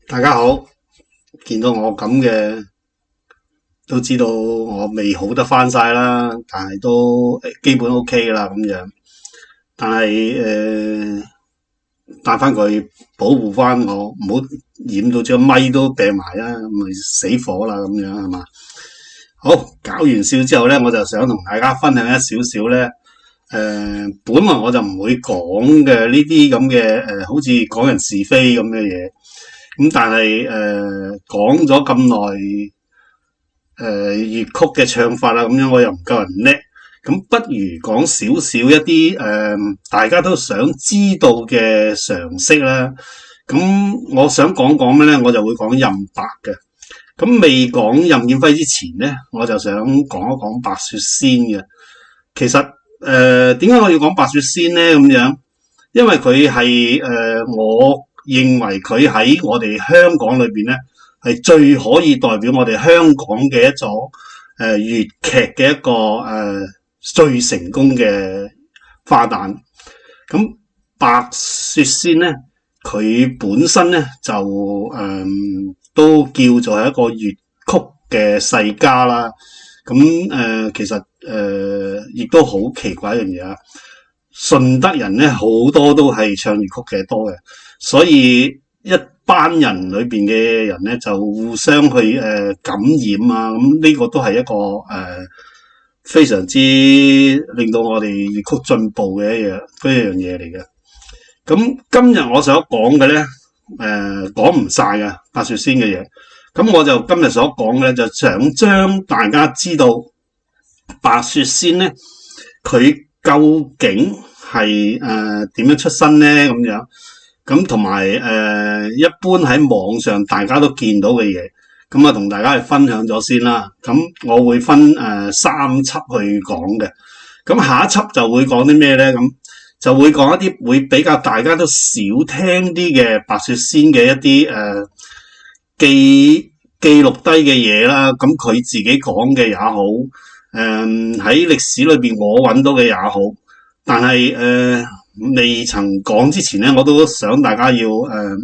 大家好，見到我咁嘅，都知道我未好得翻晒啦，但係都基本 OK 啦咁樣。但係帶翻佢保護翻我，唔好染到隻咪都病埋啦，咪死火啦咁樣係嘛？好，搞完笑之後咧，我就想同大家分享一少少咧。本來我就唔會講嘅呢啲咁嘅好似講人是非咁嘅嘢。咁但係講咗咁耐粵曲嘅唱法啦，咁樣我又唔夠人叻，咁不如講少少一啲大家都想知道嘅常識啦。咁我想講咩咧，我就會講任白嘅。咁未講任劍輝之前咧，我就想講一講白雪仙嘅。其實點解我要講白雪仙咧？咁樣，因為佢係我認為佢喺我哋香港裏邊咧，係最可以代表我哋香港嘅一種粵劇嘅一個最成功嘅花旦。咁白雪仙咧，佢本身咧就都叫做係一個粵曲嘅世家啦。咁其實亦都好奇怪一樣嘢啊！順德人咧好多都係唱粵曲嘅多嘅，所以一班人裏邊嘅人咧就互相去感染啊！咁呢個都係一個非常之令到我哋粵曲進步嘅一樣嘢嚟嘅。咁今日我想講嘅咧講唔晒嘅白雪仙嘅嘢，咁我就今日所講嘅咧就想將大家知道白雪仙咧佢究竟係點樣出身咧咁樣，咁同埋一般喺網上大家都見到嘅嘢，咁啊同大家去分享咗先啦。咁我會分三輯去講嘅，咁下一輯就會講啲咩咧？咁就會講一啲會比較大家都少聽啲嘅白雪仙嘅一啲記錄低嘅嘢啦。咁佢自己講嘅也好，喺歷史裏邊我揾到嘅也好，但係未曾講之前咧，我都想大家要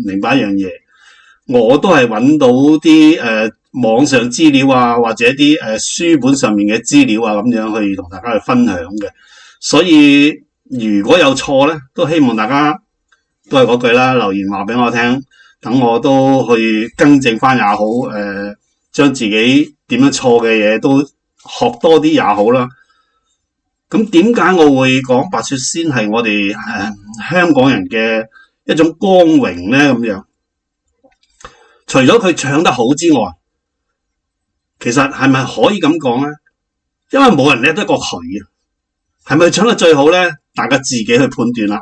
明白一樣嘢，我都係揾到啲網上資料啊，或者啲書本上面嘅資料啊，咁樣去同大家去分享嘅。所以如果有錯咧，都希望大家都係嗰句啦，留言話俾我聽，等我都去更正翻也好，將自己點樣錯嘅嘢都學多啲也好啦。咁點解我會講白雪仙係我哋香港人嘅一種光榮咧？咁樣，除咗佢唱得好之外，其實係咪可以咁講咧？因為冇人叻得過佢啊！係咪唱得最好咧？大家自己去判斷啦。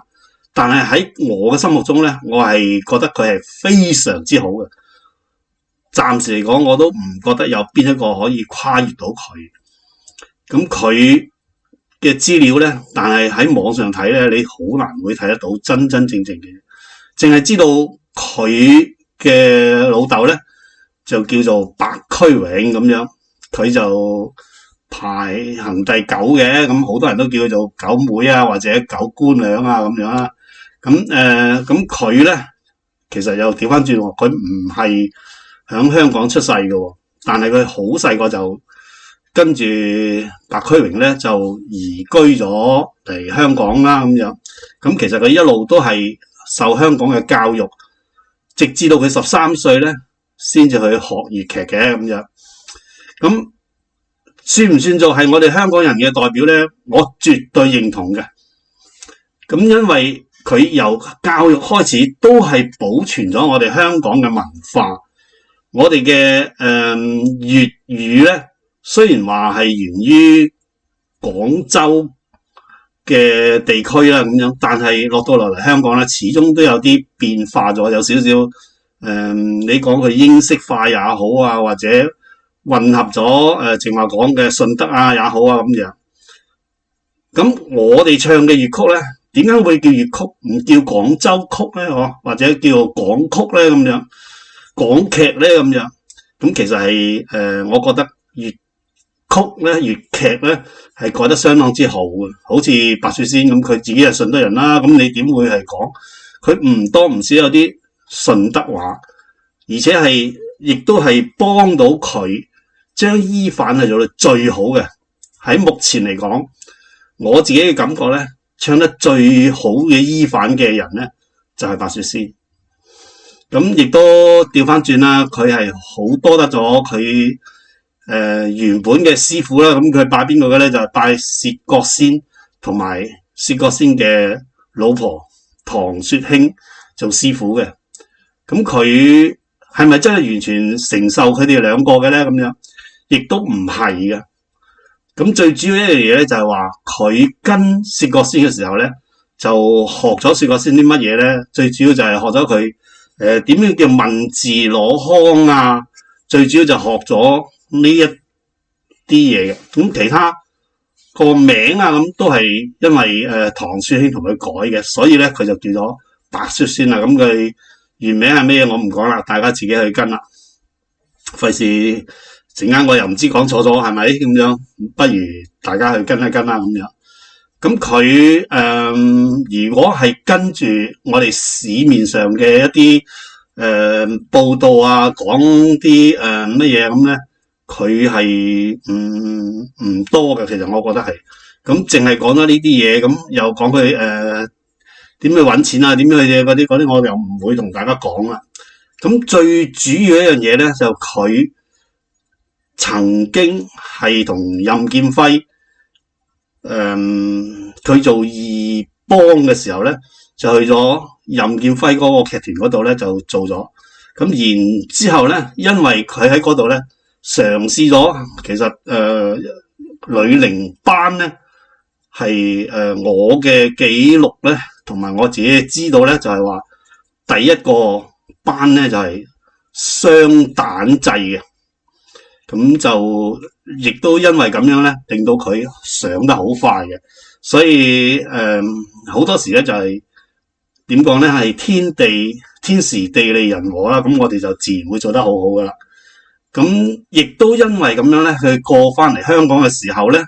但係喺我嘅心目中咧，我係覺得佢係非常之好嘅。暫時嚟講，我都唔覺得有邊一個可以跨越到佢。咁佢嘅資料咧，但係喺網上睇咧，你好難會睇得到真正嘅，淨係知道佢嘅老豆咧就叫做白駒榮咁樣，佢就排行第9嘅，咁好多人都叫佢做九妹啊，或者九姑娘啊咁樣啦。咁佢咧其實又調翻轉喎，佢唔係響香港出世嘅，但係佢好細個就跟住白駒榮咧就移居咗嚟香港啦咁樣。咁其實佢一路都係受香港嘅教育，直至到佢13歲咧先至去學粵劇嘅咁樣。咁算唔算做係我哋香港人嘅代表咧？我絕對認同嘅。咁因為佢由教育開始都係保存咗我哋香港嘅文化，我哋嘅粵語咧，雖然話係源於廣州嘅地區啦咁樣，但係落嚟香港咧，始終都有啲變化咗，有少少你講佢英式化也好啊，或者混合咗正話講嘅順德啊也好啊咁樣。咁我哋唱嘅粵曲咧，點解會叫粵曲唔叫廣州曲咧？或者叫港曲咧咁樣，港劇咧咁樣？咁其實係我覺得粵曲咧、粵劇咧係改得相當之好嘅。好似白雪仙咁，佢自己係順德人啦，咁你點會係講佢唔多唔少有啲順德話？而且亦都係幫到佢將醫範係做到最好嘅。喺目前嚟講，我自己嘅感覺咧，唱得最好嘅醫範嘅人咧，就係白雪仙。咁亦都調翻轉啦，佢係好多得咗佢原本嘅師傅啦。咁佢拜邊個嘅咧？就係拜薛覺先同埋薛覺先嘅老婆唐雪卿做師傅嘅。咁佢係咪真係完全承受佢哋兩個嘅咧？咁樣亦都唔係嘅。咁最主要一樣嘢咧，就係話佢跟薛覺先嘅時候咧，就學咗薛覺先啲乜嘢咧？最主要就係學咗佢點樣叫文字攞腔啊。最主要就學咗呢一啲嘢嘅。咁其他個名啊，咁都係因為唐雪卿同佢改嘅，所以咧佢就叫咗白雪仙啦。咁佢原名係咩我唔講啦，大家自己去跟啦，費事陣間我又唔知講錯咗係咪咁樣，不如大家去跟一跟啦咁樣。咁佢如果係跟住我哋市面上嘅一啲報道啊，講啲乜嘢咁咧，佢係唔多嘅。其實我覺得係咁，淨係講咗呢啲嘢，咁又講佢點樣揾錢啊，點樣嘅嘢嗰啲，我又唔會同大家講啦。咁最主要一樣嘢咧，就佢曾經係同任劍輝佢做二幫嘅時候咧，就去咗任劍輝嗰個劇團嗰度咧就做咗。咁然之後咧，因為佢喺嗰度咧嘗試咗，其實女伶班咧係我嘅記錄咧，同埋我自己知道咧，就係話第一個班咧就係雙旦制嘅。咁就亦都因為咁樣咧，令到佢上得好快嘅。所以好多時咧就係點講咧，係天時地利人和啦。咁我哋就自然會做得好好噶啦。咁亦都因為咁樣咧，佢過翻嚟香港嘅時候咧，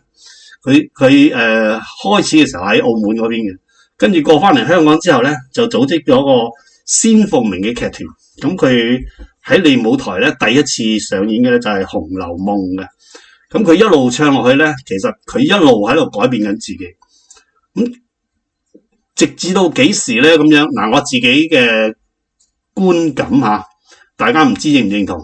佢開始嘅時候喺澳門嗰邊嘅，跟住過翻嚟香港之後咧，就組織咗個仙鳳鳴嘅劇團。咁佢喺利舞台咧第一次上演嘅咧就係《紅樓夢》嘅。咁佢一路唱落去咧，其實佢一路喺度改變緊自己。咁直至到幾時咧咁樣？嗱，我自己嘅觀感吓，大家唔知認唔認同？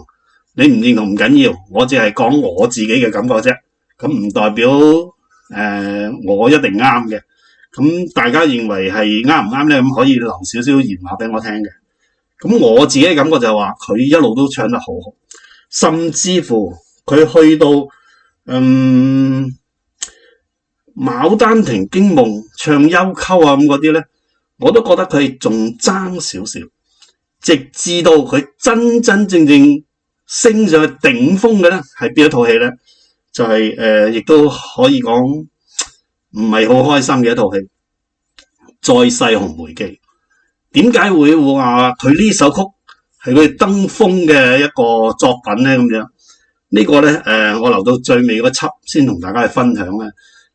你唔認同唔緊要，我只係講我自己嘅感覺啫。咁唔代表我一定啱嘅。咁大家認為係啱唔啱咧？咁可以留少少言話俾我聽嘅。咁我自己嘅感覺就係話，佢一路都唱得好好，甚至乎佢去到牡丹亭驚夢唱幽媾啊咁嗰啲咧，我都覺得佢仲爭少少，直至到佢真真正正升上去頂峰嘅咧，係邊一套戲咧？就係亦都可以講唔係好開心嘅一套戲《再世紅梅記》。點解會話佢呢首曲係佢登峰嘅一個作品咧？咁樣呢個咧我留到最尾嗰輯先同大家去分享咧。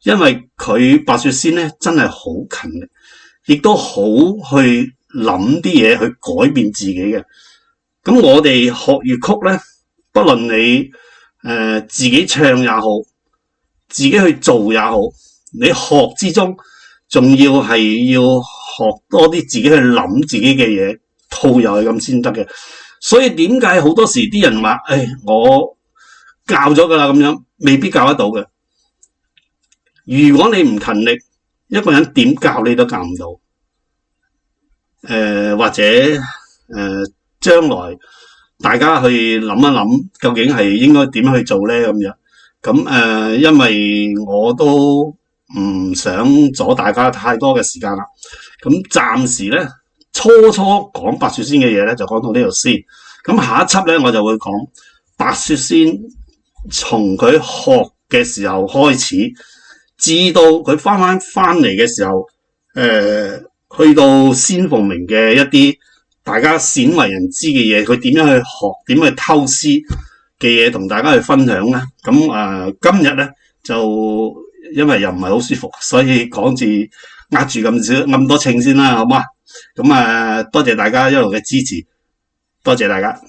因為佢白雪仙咧真係好勤力，亦都好去諗啲嘢去改變自己嘅。咁我哋學粵曲咧，不論你自己唱也好，自己去做也好，你學之中仲要係要學多啲自己去諗自己嘅嘢，套入去咁先得嘅。所以點解好多時啲人話我教咗噶啦咁樣，未必教得到嘅。如果你唔勤力，一個人點教你都教唔到。或者將來大家去諗一諗，究竟係應該點去做咧？咁樣咁因為我都唔想阻大家太多嘅時間啦。咁暫時咧，初講白雪仙嘅嘢咧，就講到呢度先。咁下一輯咧，我就會講白雪仙從佢學嘅時候開始，至到佢翻嚟嘅時候，去到仙鳳鳴嘅一啲大家鮮為人知嘅嘢，佢點樣去學，點去偷師嘅嘢，同大家去分享咧。咁今日咧就因為又唔係好舒服，所以講住壓住咁多稱先啦，好嘛？咁多謝大家一路嘅支持，多謝大家。